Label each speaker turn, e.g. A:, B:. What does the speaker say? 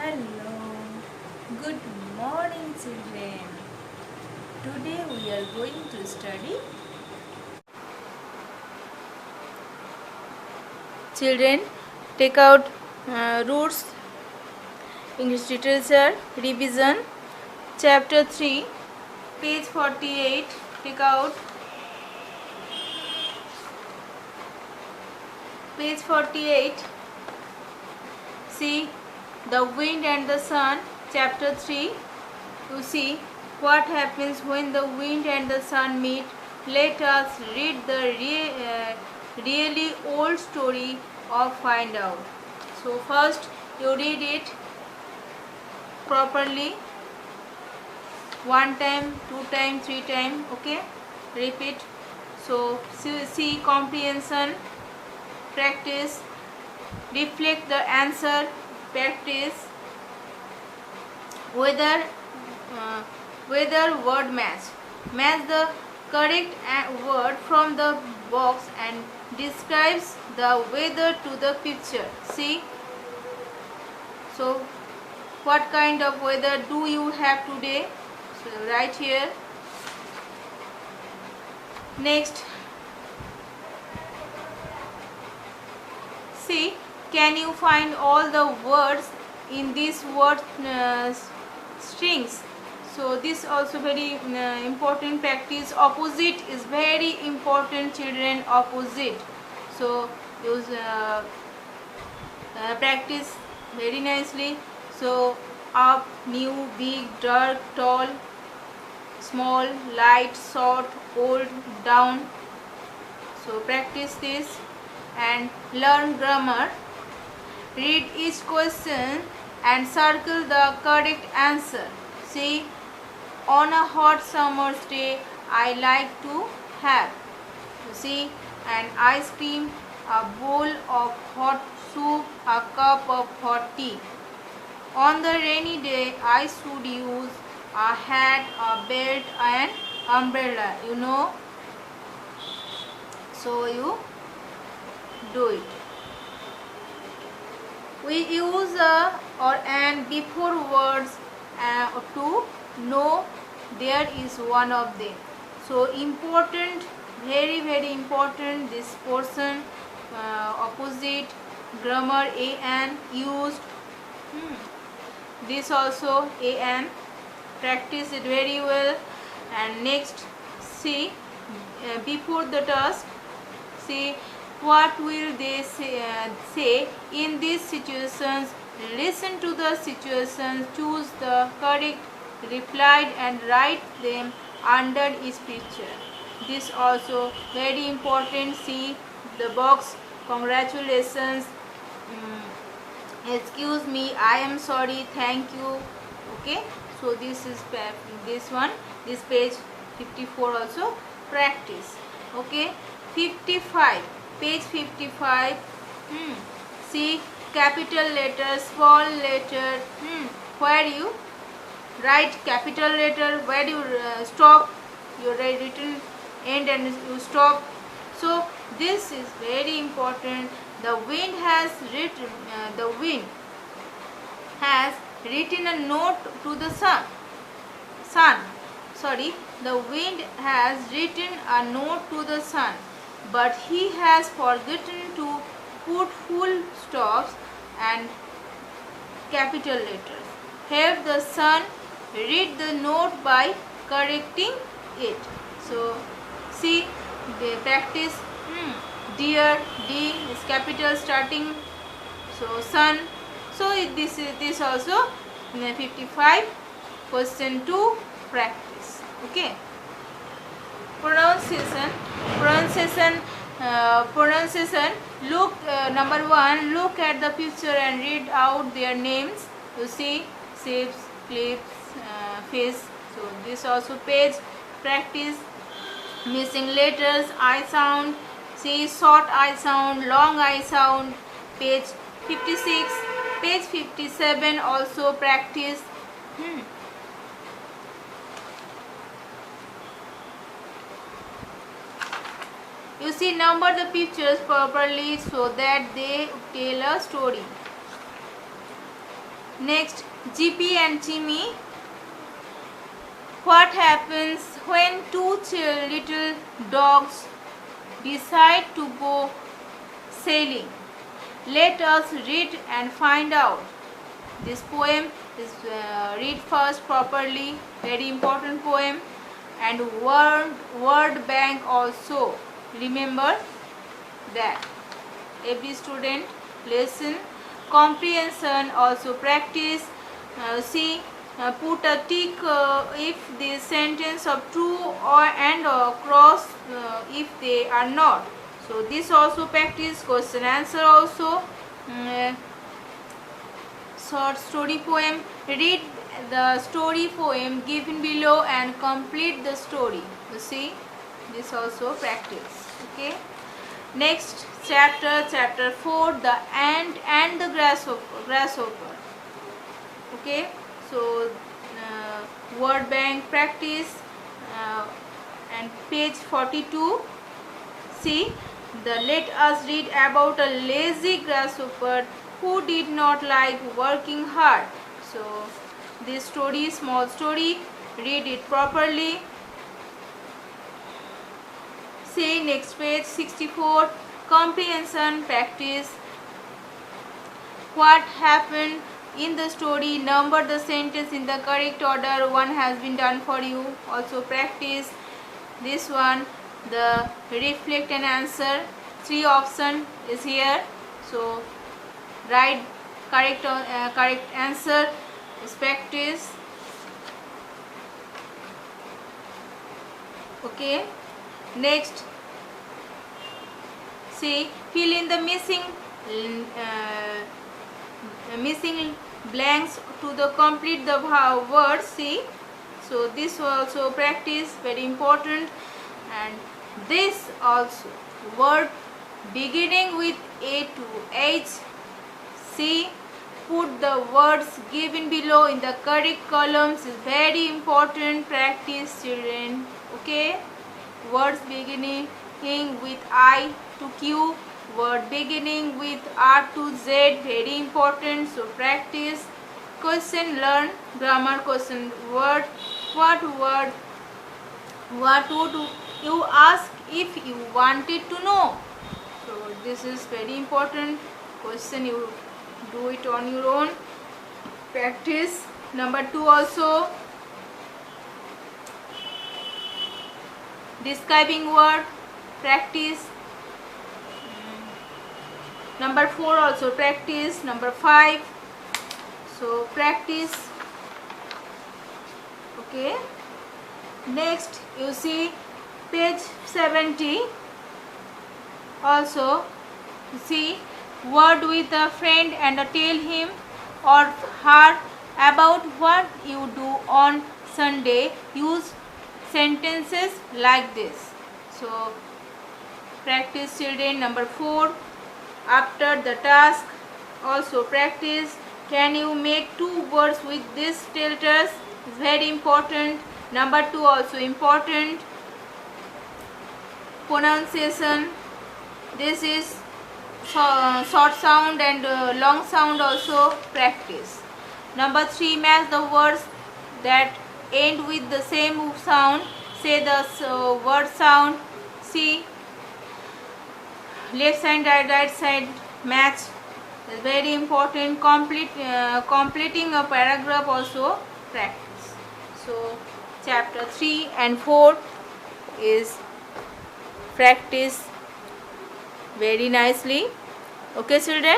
A: Hello, good morning children. Today we are going to study. Children, take out roots, English literature, revision, chapter 3, page 48. Take out page 48. See the wind and the sun, chapter 3. You see what happens when the wind and the sun meet. Let us read the really old story of find out. So first you read it properly, one time, two time, three time. Okay, repeat. So see comprehension, practice, reflect the answer, practice, whether word match the correct word from the box and describes the weather to the picture. See, so what kind of weather do you have today? So right here. Next, see, can you find all the words in these word strings? So this also very important practice. Opposite is very important, children. Opposite. So use practice very nicely. So up, new, big, dark, tall, small, light, short, old, down. So practice this and learn grammar. Read each question and circle the correct answer. See, on a hot summer's day, I like to have, you see, an ice cream, a bowl of hot soup, a cup of hot tea. On the rainy day, I should use a hat, a belt, and umbrella. You know, so you do it. We use a or an before words to know there is one of them. So important, very important, this portion, opposite, grammar, an, used, this also an, practice it very well. And next, see, before the task, see what will they say in these situations. Listen to the situations, choose the correct reply and write them under each picture. This also very important. See the box, congratulations, excuse me, I am sorry, thank you. Okay, so this is this one, this page 54 also practice. Okay, 55, page 55. See capital letter, small letter, where you write capital letter, where you stop your written end and you stop. So this is very important. The wind has written a note to the sun. The wind has written a note to the sun, but he has forgotten to put full stops and capital letters. Help the sun read the note by correcting it. So see the practice. Dear, D is capital starting. So sun. So this also 55. Question 2 practice. Okay. Pronunciation. Look, number 1. Look at the picture and read out their names. You see shapes, clips, face. So this also page practice. Missing letters, I sound. See short I sound, long I sound. Page 56, page 57 also practice. You see, number the pictures properly so that they tell a story. Next, GP and Jimmy. What happens when two little dogs decide to go sailing? Let us read and find out. This poem is read first properly, very important poem, and word bank also. Remember that. Every student listen, comprehension also practice. See, put a tick if the sentence of true or and cross if they are not. So this also practice. Question answer also. Short story poem. Read the story poem given below and complete the story. You see, this also practice. Okay. Next chapter, chapter 4, the ant and the grasshopper. Okay. So word bank practice and page 42. See, let us read about a lazy grasshopper who did not like working hard. So this story, small story, read it properly. See, next page 64, comprehension practice. What happened in the story? Number the sentence in the correct order. One has been done for you. Also practice this one. The reflect and answer. 3 option is here. So write correct answer is practice. Okay. Next, see, fill in the missing blanks to the complete the words. See, so this also practice, very important. And this also word beginning with A to H. See, put the words given below in the correct columns is very important practice, children. Okay. Words beginning with I to Q, word beginning with R to Z, very important. So practice. Question, learn grammar question. Word, what word, what would you ask if you wanted to know? So this is very important question. You do it on your own. Practice. Number 2 also. Describing word, practice. Number 4 also practice. Number 5. So practice. Okay. Next, you see page 70. Also, see, word with a friend and tell him or her about what you do on Sunday. Use sentences like this. So practice, children. Number 4, after the task also practice. Can you make 2 words with these tilters? Very important. Number 2 also important. Pronunciation. This is short sound and long sound also practice. Number 3, match the words that end with the same sound. Say the word sound. See, left side and right side match is very important. Completing a paragraph also practice. So chapter 3 and 4 is practice very nicely. Okay, children.